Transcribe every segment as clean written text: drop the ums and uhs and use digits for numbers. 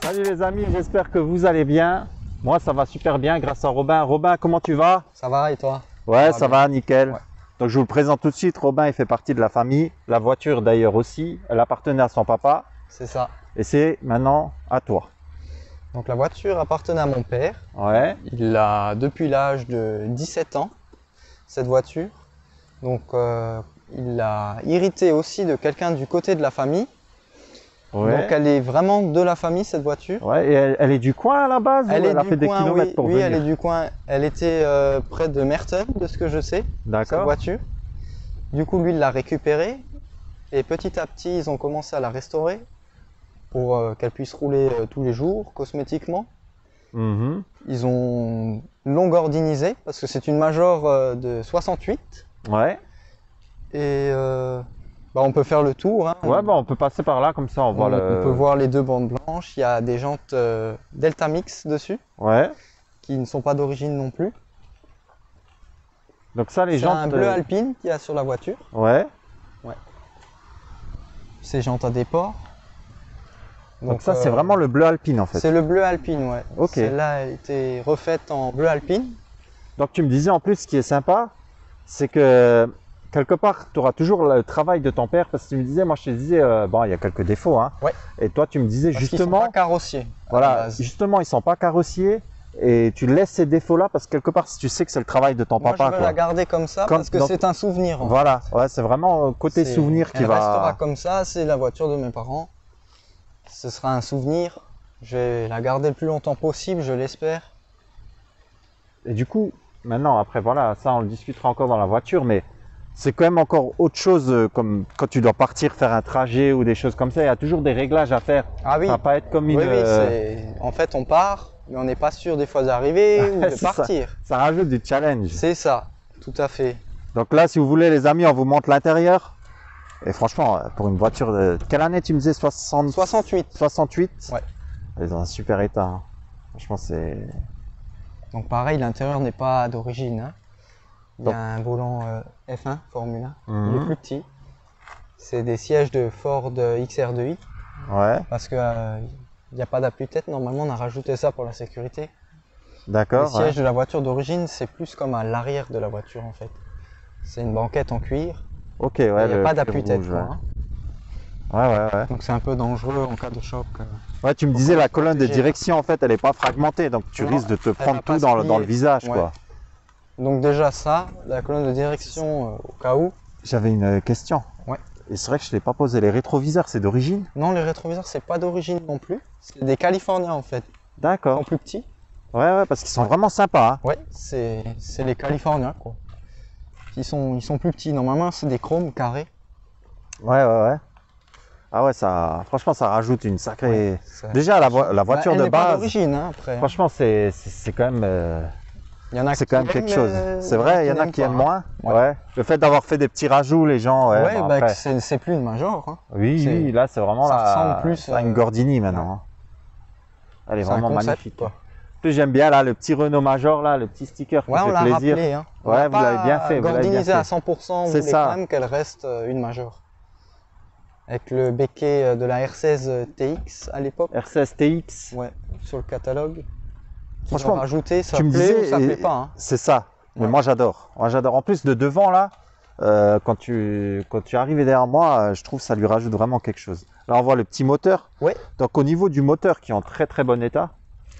Salut les amis, j'espère que vous allez bien. Moi ça va super bien grâce à Robin. Robin, comment tu vas? Ça va et toi? Ouais, ça va, nickel. Ouais. Donc je vous le présente tout de suite. Robin, il fait partie de la famille. La voiture d'ailleurs aussi, elle appartenait à son papa. C'est ça. Et c'est maintenant à toi. Donc la voiture appartenait à mon père. Ouais. Il l'a depuis l'âge de 17 ans, cette voiture. Donc il l'a hérité aussi de quelqu'un du côté de la famille. Ouais. Donc elle est vraiment de la famille, cette voiture. Ouais, et elle est du coin à la base ou elle a fait des kilomètres oui, pour oui, venir? elle est du coin. Elle était près de Merton, de ce que je sais, cette D'accord. voiture. Du coup, lui, il l'a récupérée. Et petit à petit, ils ont commencé à la restaurer pour qu'elle puisse rouler tous les jours, cosmétiquement. Mhm. Ils ont longuordinisé, parce que c'est une Major de 68. Ouais. Et on peut faire le tour. Hein. Ouais, bah on peut passer par là comme ça, on voit le... On peut voir les deux bandes blanches. Il y a des jantes Delta Mix dessus, Ouais. qui ne sont pas d'origine non plus. Donc ça, les C'est jantes... un bleu alpine qu'il y a sur la voiture. Ouais. Ces jantes à déport. Donc ça, c'est vraiment le bleu alpine en fait. C'est le bleu alpine, ouais. Ok. Celle-là a été refaite en bleu alpine. Donc tu me disais en plus, ce qui est sympa, c'est que quelque part, tu auras toujours le travail de ton père, parce que tu me disais, moi je te disais, bon, il y a quelques défauts, hein. Ouais. Et toi, tu me disais Parce qu'ils justement, sont pas carrossiers. à la voilà, base. justement, ils sont pas carrossiers, et tu laisses ces défauts-là parce que quelque part, si tu sais que c'est le travail de ton Moi, papa, je veux quoi. la garder comme ça Comme- parce que donc- c'est un souvenir. en Voilà, ouais, c'est vraiment côté C'est- souvenir qui Elle restera va. comme ça, c'est la voiture de mes parents. Ce sera un souvenir. Je vais la garder le plus longtemps possible, je l'espère. Et du coup, maintenant, après, voilà, ça, on le discutera encore dans la voiture, mais c'est quand même encore autre chose, comme quand tu dois partir faire un trajet ou des choses comme ça, il y a toujours des réglages à faire. Ah oui, Ça va pas être comme une. oui, en fait on part, mais on n'est pas sûr des fois d'arriver ou de C'est ça. partir. Ça rajoute du challenge. C'est ça, tout à fait. Donc là, si vous voulez, les amis, on vous montre l'intérieur. Et franchement, pour une voiture de... Quelle année tu me disais? 68. 68. Ouais. Elle est dans un super état, hein. Franchement, c'est... Donc pareil, l'intérieur n'est pas d'origine. Hein. Il y Donc- a un volant F1 Formule 1, il Mhm. est plus petit. C'est des sièges de Ford XR2i Ouais, parce que il n'y a pas d'appui-tête. Normalement, on a rajouté ça pour la sécurité. Les d'accord. Ouais. sièges de la voiture d'origine, c'est plus comme à l'arrière de la voiture en fait. C'est une banquette en cuir. Ok, ouais. Il n'y a le pas cuir d'appui-tête. rouge, quoi, ouais. hein. Ouais. Donc c'est un peu dangereux en cas de choc. Ouais, tu me Faut disais pas la se colonne de protéger. direction, en fait, elle est pas fragmentée, donc tu Non, risques de te elle prendre va pas tout se dans le plier. visage, Ouais. quoi. Donc déjà ça, la colonne de direction au cas où. J'avais une question. Ouais. Et c'est vrai que je ne l'ai pas posé. Les rétroviseurs, c'est d'origine? Non, les rétroviseurs c'est pas d'origine non plus. C'est des Californiens en fait. Ils D'accord. sont plus petits. Ouais, parce qu'ils sont vraiment sympas, hein. Ouais, c'est les Californiens quoi. Ils sont plus petits. Normalement c'est des chromes carrés. Ouais. Ah ouais, ça, franchement, ça rajoute une sacrée... Ça- Déjà, la voiture elle de n'est pas base, d'origine hein, après. hein. franchement, c'est quand même... Il y en a c'est qui quand même aiment, quelque chose. C'est vrai, il y en a qui pas, aiment hein. moins. Ouais. Ouais. Le fait d'avoir fait des petits rajouts, les gens. Ouais, Ouais, bon, bah, après. c'est plus une Major. Hein. Oui, là, c'est vraiment ça ressemble plus à une Gordini maintenant, hein. Elle est C'est un vraiment concept, magnifique. quoi. En plus, j'aime bien là, le petit Renault Major, là, le petit sticker qui Ouais, on fait l'a plaisir. rappelé. Hein. On Ouais, l'a vous l'avez pas bien fait, vous l'avez bien gordinisé fait. à 100%, on C'est voulait ça. quand même qu'elle reste une Major. Avec le béquet de la R16 TX à l'époque. R16 TX, Ouais, sur le catalogue. Qu'ils Franchement, ont rajouté, ça tu me plaît disais, ou ça et- plaît pas. Hein. c'est ça. Mais Ouais. moi, j'adore. Moi, j'adore. En plus, de devant, là, quand tu es arrivé derrière moi, je trouve que ça lui rajoute vraiment quelque chose. Là, on voit le petit moteur. Ouais. Donc, au niveau du moteur qui est en très très bon état,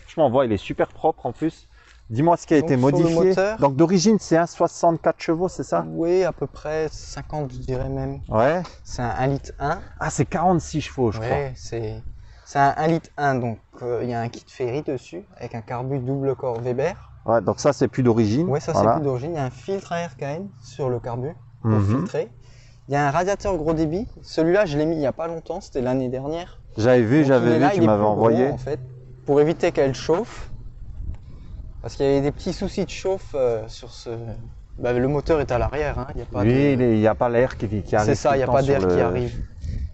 franchement, on voit, il est super propre en plus. Dis-moi ce qui a Donc, été sur le modifié. moteur- Donc, d'origine, c'est un 64 chevaux, c'est ça? Oui, à peu près 50, je dirais même. Ouais. C'est un 1 litre 1. Ah, c'est 46 chevaux, je crois. Ouais, c'est un 1 litre 1, donc il y a un kit ferry dessus, avec un carbu double corps Weber. Ouais, donc ça, c'est plus d'origine. Ouais, ça Voilà. c'est plus d'origine. Il y a un filtre à air KN sur le carbu pour Mhm. filtrer. Il y a un radiateur gros débit. Celui-là, je l'ai mis il n'y a pas longtemps, c'était l'année dernière. J'avais vu, Donc, il est là, tu il est m'avais plus envoyé. gros, en fait, pour éviter qu'elle chauffe. Parce qu'il y avait des petits soucis de chauffe sur ce. Bah, le moteur est à l'arrière, hein. Il y a pas Oui, de... il n'y a pas l'air qui arrive. C'est ça, tout il n'y le a temps pas sur d'air qui le- arrive.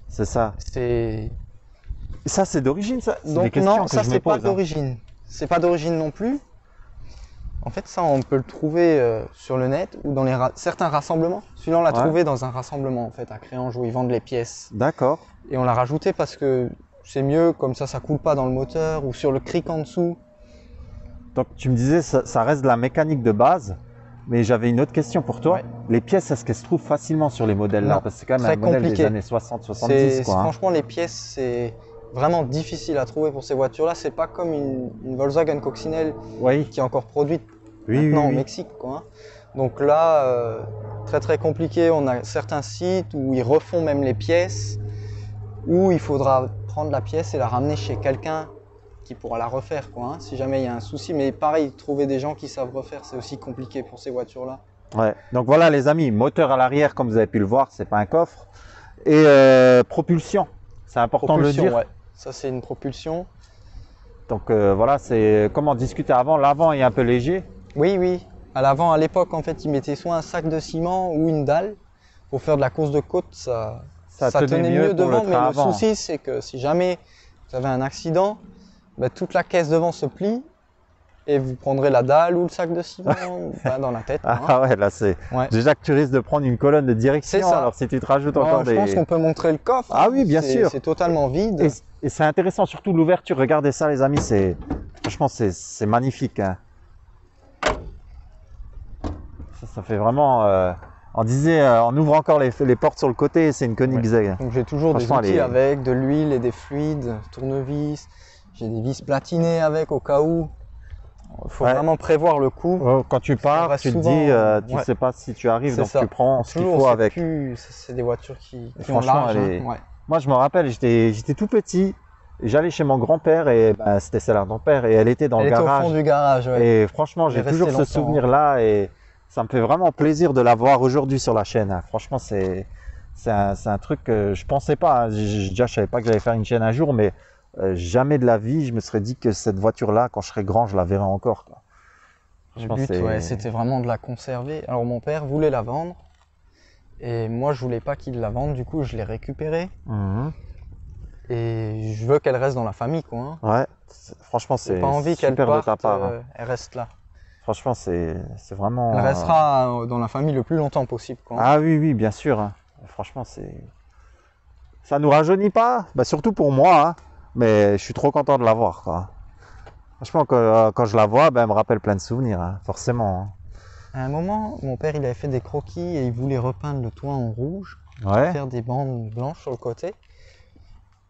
C'est ça. C'est. Ça, c'est d'origine, ça? C'est des Donc questions non, que ça je me c'est pas pose, hein. d'origine. C'est pas d'origine non plus. En fait, ça on peut le trouver sur le net ou dans certains rassemblements. Celui-là on l'a Ouais. trouvé dans un rassemblement en fait à Créange où ils vendent les pièces. D'accord. Et on l'a rajouté parce que c'est mieux, comme ça coule pas dans le moteur ou sur le cric en dessous. Donc tu me disais, ça reste de la mécanique de base, mais j'avais une autre question pour toi. Ouais. Les pièces, est-ce qu'elles se trouvent facilement sur les modèles là? Non, Parce que c'est quand même très un modèle compliqué. des années 60-70 quoi. Hein. Franchement, les pièces, c'est vraiment difficile à trouver pour ces voitures-là. C'est pas comme une Volkswagen Coccinelle Oui, qui est encore produite oui, maintenant oui. au Mexique, quoi. Hein. Donc là, très compliqué. On a certains sites où ils refont même les pièces, où il faudra prendre la pièce et la ramener chez quelqu'un qui pourra la refaire, quoi. Hein, si jamais il y a un souci. Mais pareil, trouver des gens qui savent refaire, c'est aussi compliqué pour ces voitures-là. Ouais. Donc voilà les amis, moteur à l'arrière comme vous avez pu le voir, c'est pas un coffre. Et propulsion, c'est important de le dire. Ouais. Ça, c'est une propulsion. Donc voilà, c'est comme on discutait avant, l'avant est un peu léger. Oui, oui. À l'avant, à l'époque, en fait, ils mettaient soit un sac de ciment ou une dalle. Pour faire de la course de côte, ça tenait mieux pour devant. le Mais train le avant. souci, c'est que si jamais vous avez un accident, ben, toute la caisse devant se plie et vous prendrez la dalle ou le sac de ciment dans la tête. Hein. Ah ouais, là c'est... Ouais. Déjà que tu risques de prendre une colonne de direction, C'est ça. alors si tu te rajoutes Bon, encore je pense qu'on peut montrer le coffre. Ah oui, bien C'est- sûr. C'est totalement vide. Et c'est intéressant, surtout l'ouverture. Regardez ça, les amis, c'est franchement c'est magnifique. Hein. Ça fait vraiment. On disait, on ouvre encore les portes sur le côté, c'est une Koenigsegg. Donc j'ai toujours des Franchement, outils elle est- avec, de l'huile et des fluides, tournevis. J'ai des vis platinées avec au cas où. Il faut Ouais. vraiment prévoir le coup. Oh, quand tu pars, reste tu te souvent, dis, tu ouais. sais pas si tu arrives, C'est donc ça. tu prends ce qu'il Toujours, faut c'est avec. c'est des voitures qui ont Franchement, l'âge. elle est- Hein. Ouais. Moi, je me rappelle, j'étais tout petit, et j'allais chez mon grand-père, et ben, c'était celle de mon père, et elle était dans Elle le était au garage. fond du garage. Ouais. Et franchement, Elle j'ai est restée toujours ce longtemps, souvenir-là, et ça me fait vraiment plaisir de la voir aujourd'hui sur la chaîne. Hein. Franchement, c'est un truc que je pensais pas. Hein. Déjà, je savais pas que j'allais faire une chaîne un jour, mais jamais de la vie, je me serais dit que cette voiture-là, quand je serais grand, je la verrais encore. Quoi. Le Franchement, but, c'est- ouais, c'était vraiment de la conserver. Alors mon père voulait la vendre. Et moi, je voulais pas qu'il la vende. Du coup, je l'ai récupérée. Mhm. Et je veux qu'elle reste dans la famille, quoi. Hein. Ouais, franchement, J'ai c'est pas envie qu'elle super de ta parte. part. Hein. Elle reste là. Franchement, c'est vraiment. Elle restera dans la famille le plus longtemps possible, quoi. Ah oui, oui, bien sûr. Hein. Franchement, ça nous rajeunit pas, bah, surtout pour moi, hein. Mais je suis trop content de la voir. Quoi. Franchement, quand je la vois, ben, elle me rappelle plein de souvenirs, hein, forcément. À un moment, mon père, il avait fait des croquis et il voulait repeindre le toit en rouge, Hein. Ouais, faire des bandes blanches sur le côté,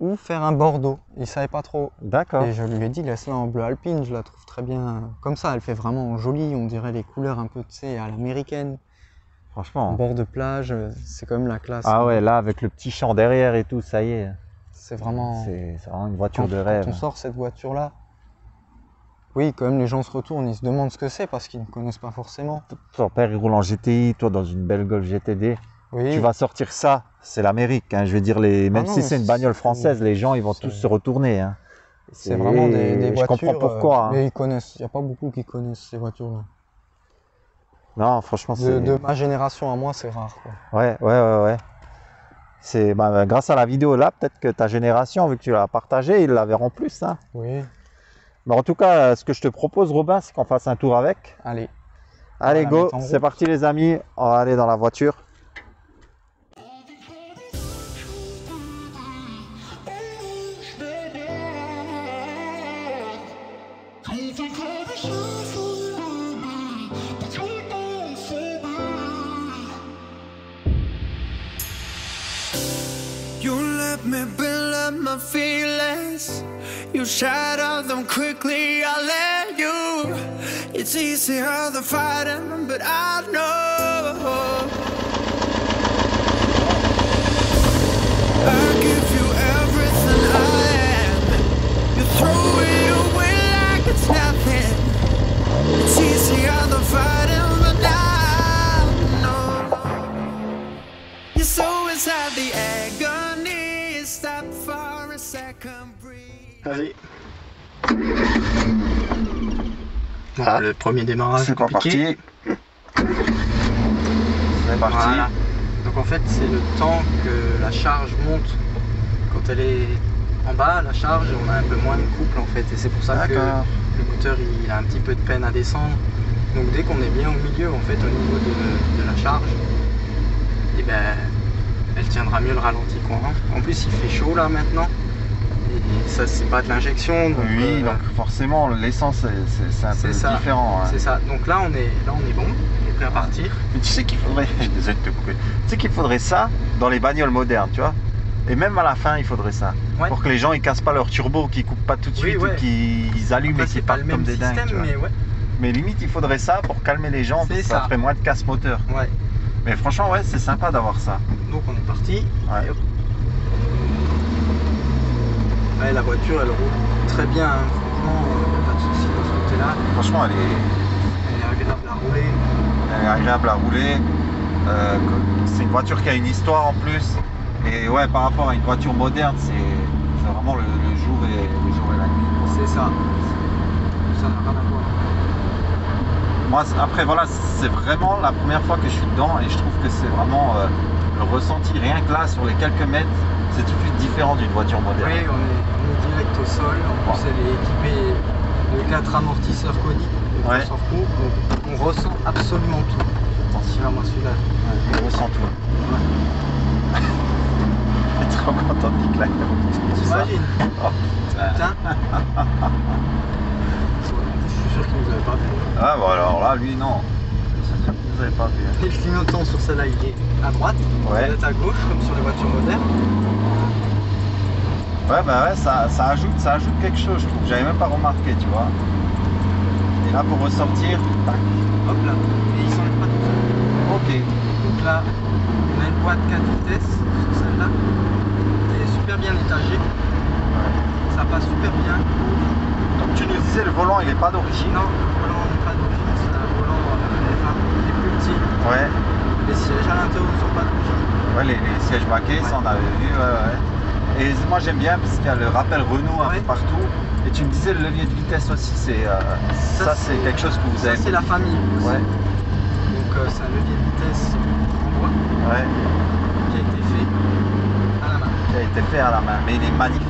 ou faire un bordeaux. Il savait pas trop. d'accord. Et je lui ai dit, laisse-la en bleu alpine, je la trouve très bien. Comme ça, elle fait vraiment jolie, on dirait les couleurs un peu, tu sais, à l'américaine. Franchement. Bord de plage, c'est quand même la classe. Ah ouais, là, avec le petit champ derrière et tout, ça y est. C'est vraiment... C'est vraiment une voiture Quand, de quand rêve. on sort cette voiture-là, oui, quand même, les gens se retournent, ils se demandent ce que c'est parce qu'ils ne connaissent pas forcément. Ton père, il roule en GTI, toi, dans une belle Golf GTD. Oui, Tu vas sortir ça, c'est l'Amérique. Hein. Je veux dire, même non, si mais c'est une bagnole c'est- française, les gens, ils vont c'est- tous se retourner. Hein. c'est vraiment des Je voitures. comprends pourquoi. Hein. Mais ils connaissent, il n'y a pas beaucoup qui connaissent ces voitures-là. Non, franchement, c'est... De ma génération à moi, c'est rare, quoi. Ouais. C'est grâce à la vidéo là, peut-être que ta génération, vu que tu l'as partagée, ils la verront plus. Hein. Oui, Mais en tout cas, ce que je te propose, Robin, c'est qu'on fasse un tour avec. allez. Allez, la go, mettre en c'est route. parti les amis, on va aller dans la voiture. You let me build up my feelings. You shatter them quickly, I let you. It's easier than fighting, but I know I give you everything I am. You throw it away like it's nothing. It's easier than fighting, but I know you're so inside the agony. Stop for a second, breathe. Allez. Voilà, le premier démarrage C'est compliqué. C'est parti. Voilà. Donc en fait, c'est le temps que la charge monte. Quand elle est en bas, la charge, on a un peu moins de couple en fait. Et c'est pour ça que D'accord. le moteur il a un petit peu de peine à descendre. Donc dès qu'on est bien au milieu en fait, au niveau de la charge, et ben elle tiendra mieux le ralenti, quoi. Hein. En plus, il fait chaud là maintenant. Et ça, c'est pas de l'injection. Oui, donc forcément, l'essence, c'est un peu ça. différent. Hein. C'est ça. Donc là, on est bon. On est prêt à partir. Mais tu sais qu'il faudrait, je suis désolé de te couper, tu sais qu'il faudrait ça dans les bagnoles modernes, tu vois. Et même à la fin, il faudrait ça. Ouais. Pour que les gens, ils cassent pas leur turbo, qu'ils coupent pas tout de suite, ouais. ou qu'ils allument Après, et c'est qu'ils pas partent le comme même des dingues. système, Tu vois. mais ouais. Mais limite, il faudrait ça pour calmer les gens, parce que ça ça. ferait moins de casse moteur. Ouais. Mais franchement, ouais, c'est sympa d'avoir ça. Donc on est parti. Ouais. Et hop. Ouais, la voiture, elle roule très bien. Hein. Franchement, pas de soucis de ce côté-là. Franchement, Elle est agréable à rouler. elle est agréable à rouler. C'est une voiture qui a une histoire en plus. Et ouais, par rapport à une voiture moderne, c'est vraiment le jour et la nuit. C'est ça. Ça n'a rien à voir. Moi, après, voilà, c'est vraiment la première fois que je suis dedans et je trouve que c'est vraiment le ressenti, rien que là, sur les quelques mètres, c'est tout de suite différent d'une voiture moderne. Oui, on est direct au sol. En plus, elle est équipée de 4 amortisseurs coniques. Ouais. Donc on ressent absolument tout. Attention, moi celui-là. Ouais, on ressent tout. Ouais. Je suis trop content de Nicolas. T'imagines? Oh, putain. Putain. Je suis sûr qu'il nous avait pas vu. Ah bon, alors là, lui, non. C'est sûr que vous n'avez pas vu. Et le clignotant sur celle-là, il est à droite, Ouais. il est à gauche, comme sur les voitures modernes. Ouais, bah ouais, ça ajoute quelque chose, je trouve. J'avais même pas remarqué, tu vois. Et là, pour ressortir, tac. Hop là, et il s'enlève pas tout seul. Ok. Donc là, on a une boîte 4 vitesses sur celle-là. Elle est super bien étagée. Ça passe super bien. Donc tu nous disais, le volant, il est pas d'origine. Non, le volant n'est pas d'origine, c'est un volant F1 qui est plus petit. Ouais. Les sièges à l'intérieur ne sont pas d'origine. Ouais, les sièges baquets, ça on avait vu, ouais. Et moi j'aime bien parce qu'il y a le rappel Renault un peu partout. Et tu me disais le levier de vitesse aussi, ça c'est quelque chose que vous avez. Ça c'est la famille. Ouais. Donc c'est un levier de vitesse en bois Ouais. qui a été fait à la main. Qui a été fait à la main, mais il est magnifique.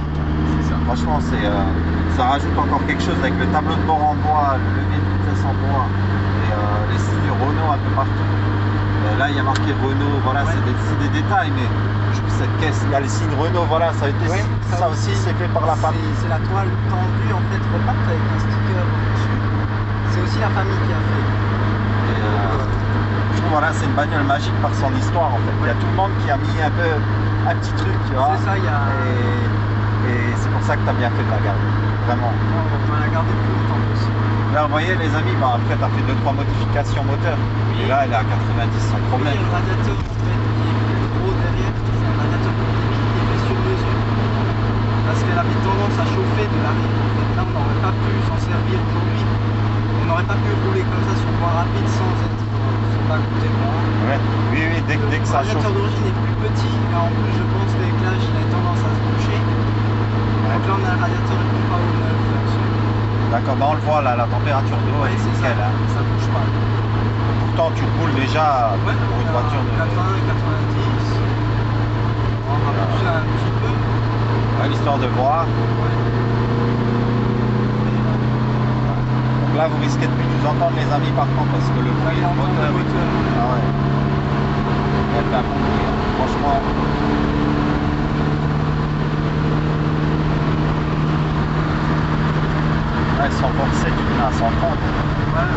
C'est ça. Franchement, ça rajoute encore quelque chose avec le tableau de bord en bois, le levier de vitesse en bois et les signes Renault un peu partout. Là, il y a marqué Renault, voilà, Ouais. c'est des détails, mais je trouve cette caisse, il y a les signes Renault, voilà, ça a été Ouais, ça aussi, c'est fait par la famille. C'est la toile tendue en fait repeinte avec un sticker dessus. C'est aussi la famille qui a fait. Et, je trouve voilà, c'est une bagnole magique par son histoire en fait. Il y a tout le monde qui a mis un peu un petit truc, tu vois. C'est ça, il y a. Et c'est pour ça que tu as bien fait de la garder. Vraiment. On va la garder plus longtemps possible. Là, vous voyez les amis, bah, après tu as fait 2-3 modifications moteur. Et là, elle est à 90 sans problème. Oui, il y a le radiateur en fait qui est plus gros derrière. C'est un radiateur qui est fait sur mesure. Parce qu'elle avait tendance à chauffer de l'arrière. En fait, là, on n'aurait pas pu s'en servir aujourd'hui. On n'aurait pas pu rouler comme ça sur voie rapide sans pas coûter le vent. Ouais. Oui, dès que ça Le chauffe. radiateur d'origine est plus petit. Et en plus, je pense que l'éclage il a tendance à se boucher. Donc là, on a un radiateur de pompe à eau neuf là-dessus. D'accord, bah on le voit là, la température d'eau, Ouais, elle est c'est ça. nickel. Hein. Ça bouge pas. Pourtant, tu roules déjà Ouais, pour une voiture de. 80, 90. On va pousser un petit peu. Ouais, l'histoire de voir. Ouais. Donc là, vous risquez de plus nous entendre, les amis, par contre, parce que le bruit, le moteur. Ah ouais. Elle fait un bon bruit, hein. Franchement. Là, ils sont forcés, tu viens à 130. Ouais.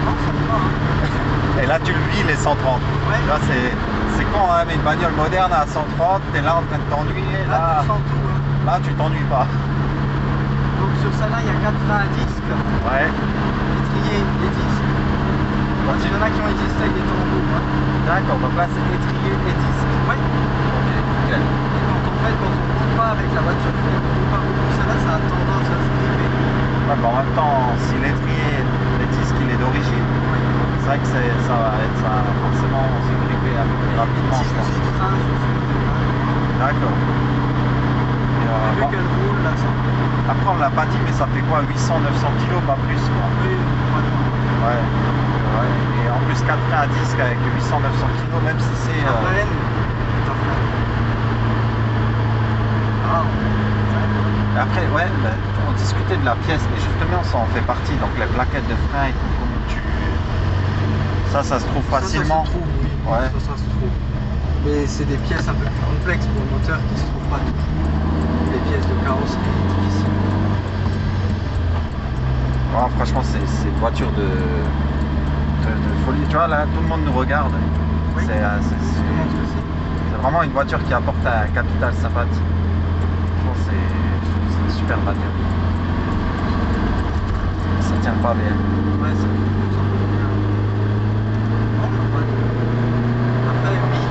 Non, ça va pas. Hein. Et là, tu le vis, les 130. Ouais. Là, c'est con, hein, mais une bagnole moderne à 130, t'es là en train de t'ennuyer. Là, tu sens tout. Hein. Là, tu t'ennuies pas. Donc sur celle-là, il y a 4 freins à disque, Ouais. étrier et disque. Donc il y en a qui ont été avec des tambours. Hein. D'accord, donc là, c'est étrier et disque. Ouais. Ok, nickel. Et quand on roule pas avec la voiture, on roule pas beaucoup, celle-là, ça a tendance à se gripper. Ouais, bah, en même temps, si l'étrier, les disques, il est d'origine, c'est vrai que ça va être ça, forcément se gripper un peu plus rapidement, je pense. Petit frein sur ce côté-là. D'accord. Et, Et vu bon, qu'elle roule, là, ça. après, on l'a pas dit, mais ça fait quoi, 800-900 kg, pas plus, quoi. Oui, Ouais. Ouais. Et en plus, 4 freins à disque avec 800-900 kg, même si c'est. ta freine. Ah, Et après, ouais, bah, on discutait de la pièce, mais justement, ça en fait partie. Donc, les plaquettes de frein et tout, comment tu. Ça se trouve facilement. Ça se trouve, oui. Ouais. Ça se trouve. Mais c'est des pièces un peu plus complexes pour le moteur qui se trouvent pas du tout. Les pièces de carrosserie difficiles. Ouais, franchement, c'est une voiture de folie. Tu vois, là, tout le monde nous regarde. Oui. C'est Je te montre aussi. vraiment une voiture qui apporte un capital sympathique. Franchement, c'est une super bagnole. Ça tient pas bien. Ouais, ça peut bien. Non, pas de- Après, oui,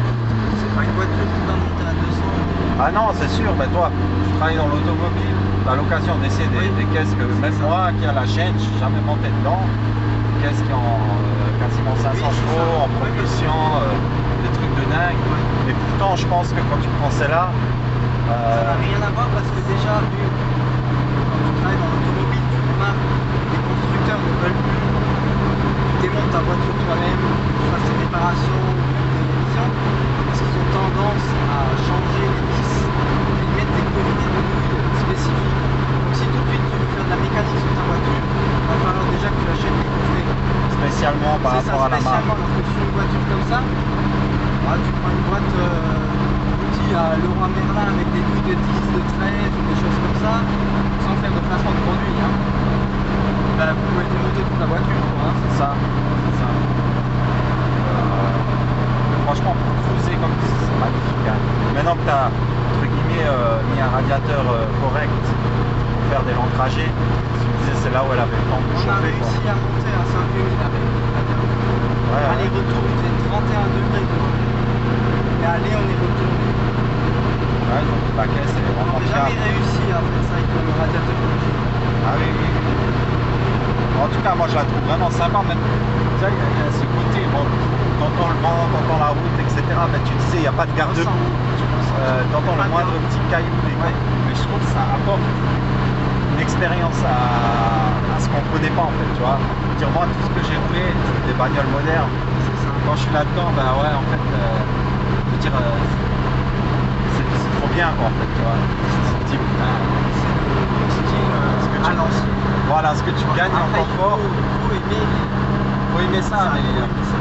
c'est pas une voiture qui va monter à 200. Ah non, c'est sûr, mais toi, tu travailles dans l'automobile, tu as l'occasion d'essayer des caisses que même moi qui a la chaîne, je suis jamais monté dedans. Des caisses qui ont quasiment 500 Oui, c'est chevaux ça. en propulsion, des trucs de dingue. Et pourtant, je pense que quand tu prends celle-là, Ça n'a rien à voir parce que déjà, quand tu travailles dans l'automobile, tu remarques que les constructeurs ne veulent plus. Tu démontes ta voiture toi-même, tu fasses des réparations ou même des révisions, parce qu'ils ont tendance à changer les vis et ils mettent des coffrets de nouilles spécifiques. Donc si tout de suite tu veux faire de la mécanique sur ta voiture, il va falloir déjà que tu achètes des coffrets. spécialement par C'est ça, rapport à la marque. spécialement, alors que sur une voiture comme ça, tu prends une boîte outils à Leroy Merlin avec des douilles de 10, de 13 ou des choses comme ça, sans faire de placement de produit. Hein. Ben, vous pouvez démonter toute la voiture. Hein. C'est ça. C'est ça. Franchement, pour cruiser comme ça, c'est magnifique. Hein. Maintenant que tu as, entre guillemets, mis un radiateur correct pour faire des longs trajets, tu me disais c'est là où elle avait le temps de On a chauffer. Quoi. réussi à monter à 5000 avec la dernière. Ouais, ouais. Aller-retour, il faisait 31 degrés dehors. Et aller, on est retourné. Ouais, donc la caisse elle est On vraiment n'avait jamais fiable. réussi à faire ça avec le radiateur d'origine. Ah oui, oui, oui. En tout cas, moi je la trouve vraiment sympa. Même, tu sais, il y a ce côté, bon, t'entends le vent, t'entends la route, etc. Mais tu sais, il n'y a pas de garde-boue. T'entends le moindre petit caillou. Mais je trouve que ça apporte une expérience à ce qu'on ne connaît pas en fait, tu vois. Dire moi tout ce que j'ai roulé, c'est des bagnoles modernes. C'est ça. Quand je suis là-dedans, ben ouais, en fait, je veux dire, c'est trop bien quoi en fait, tu vois. Tu te dis, putain, C'est le style à l'ancienne. voilà, ce que tu gagnes en Après, confort, faut aimer faut aimer ça, mais faut aimer ça.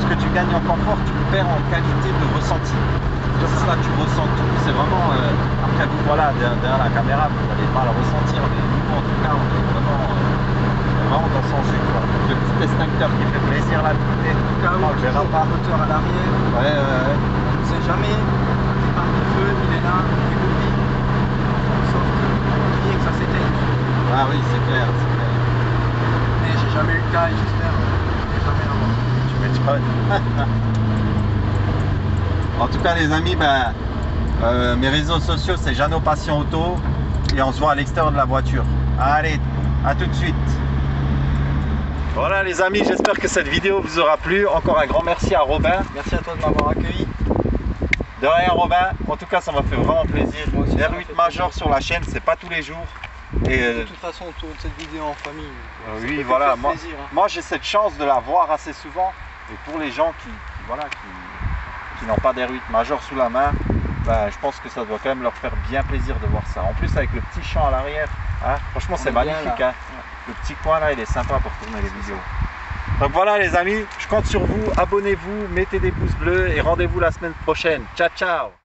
ce que tu gagnes en confort, tu le perds en qualité de ressenti. Donc ça, tu ressens tout, c'est vraiment, après vous, voilà, derrière la caméra, vous n'allez pas le ressentir, mais nous, en tout cas, on est vraiment dans son jus, quoi. Le petit extincteur qui fait plaisir là, de côté, Cas où on le verra pas. moteur à l'arrière, Ouais, on ne sait jamais. Il part de feu, il est là, il ébobine. Sauf que ça s'éteigne. ah oui, c'est clair, c'est clair. Mais j'ai jamais eu le cas et j'espère jamais l'avoir. Tu m'étonnes. En tout cas, les amis, ben, mes réseaux sociaux, c'est Jeannot Passion Auto. Et on se voit à l'extérieur de la voiture. Allez, à tout de suite. Voilà les amis, j'espère que cette vidéo vous aura plu. Encore un grand merci à Robin. Merci à toi de m'avoir accueilli. De rien Robin, en tout cas ça m'a fait vraiment plaisir. Moi aussi, ça m'a R8 fait Major plaisir. sur la chaîne, c'est pas tous les jours. Et De toute façon, on tourne cette vidéo en famille. Ça oui, peut voilà, faire moi, plaisir, hein. moi j'ai cette chance de la voir assez souvent. Et pour les gens qui n'ont pas d'R8 Major sous la main, ben, je pense que ça doit quand même leur faire bien plaisir de voir ça. En plus avec le petit champ à l'arrière, hein, franchement On c'est est bien magnifique. là. Hein. Le petit coin là, il est sympa pour tourner les vidéos. Donc voilà les amis, je compte sur vous, abonnez-vous, mettez des pouces bleus et rendez-vous la semaine prochaine. Ciao ciao.